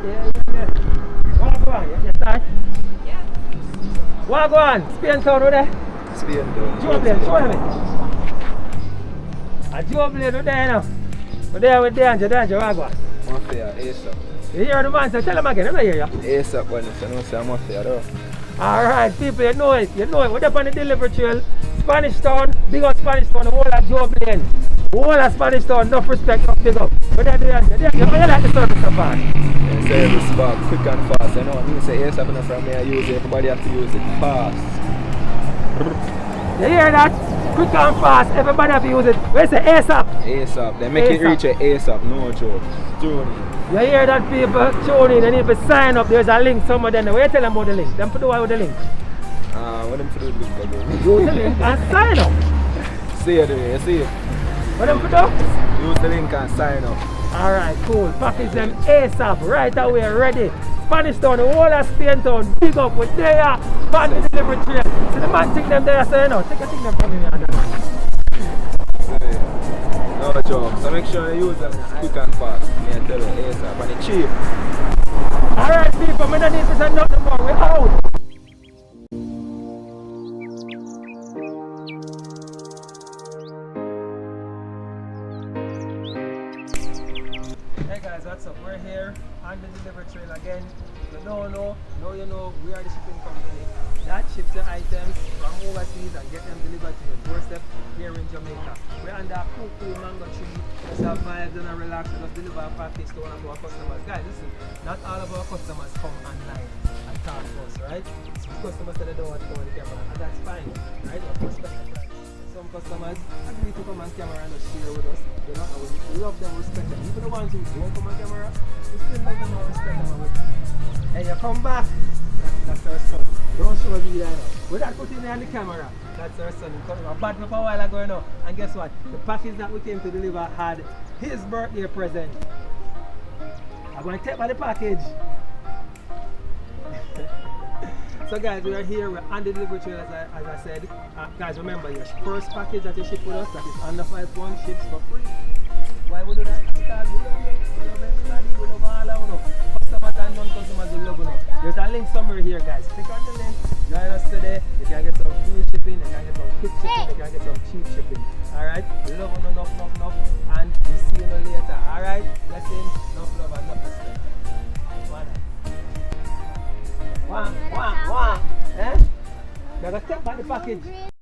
yeah. What go on? You start? Yeah. What go on? Spain town over there? Spain town. Joe Blade, show them it. A Joe Blade over there now. We're there with Danger, what go on? Mafia, ASAP. You hear the man, so tell him again, I don't hear you. ASAP, when it's no say Mafia though. Alright, people, you know it. We're up on the delivery trail. Spanish Town, big up Spanish Town, the whole of Joe Blade. The whole of Spanish Town, enough respect, enough big up. But they're doing, you like the service so far? Service back, quick and fast. You know what I mean? Say ASAP enough from me, I use it. Everybody have to use it fast. You hear that? Quick and fast, everybody have to use it. Where's the ASAP? ASAP, they make it reach a ASAP, no joke. Tune in. You hear that, people? Tune in, they need to sign up. There's a link somewhere there. Where you tell them about the link? Them to do what with the link? What them to do with the link again? Use the link and sign up. See it, you see it? What them to do? Use the link and sign up. Alright, cool. Package them ASAP, right away, ready. Spanish Town, the whole of Spain Town, big up with there, on the delivery train. So the man take them there, so you know, take a thing them from me. No joke, so make sure you use them quick and fast. Me I tell you, ASAP, and it's cheap. Alright people, we don't need to say nothing more, we're out. Hey guys, what's up? We're here on the delivery trail again. If you don't know, now you know, we are the shipping company that ships the items from overseas and get them delivered to your doorstep here in Jamaica. We're under a cool mango tree. Just have vibes and relax and just deliver a package to one of our customers. Guys, listen, not all of our customers come online and talk to us, right? Some customers say they don't want to go on the camera, and that's fine, right? Some customers agree to come on camera and just share with us. You know, and we love them, respect them. Even the ones who don't come on camera, we still love them and respect them. Hey, you come back, that's our son. Don't show me that now. We're not putting it on the camera. That's our son. He came a bad up a while ago, you know. And guess what? The package that we came to deliver had his birthday present. I'm going to take by the package. So guys, we are here, we're on the delivery trail as I said. Guys, remember your first package that you ship with us that is under 5 pounds ships for free. Why would we do that? Because we love you. We love everybody. We love all of you. Customers and non-customers, we love you. There's a link somewhere here, guys. Click on the link. Join us today. You can get some free shipping, you can get some quick shipping, you can get some cheap shipping. Alright? We love you enough. And we'll see you later. Alright? Blessings, enough love and enough respect. One. Eh? Now go take back the package.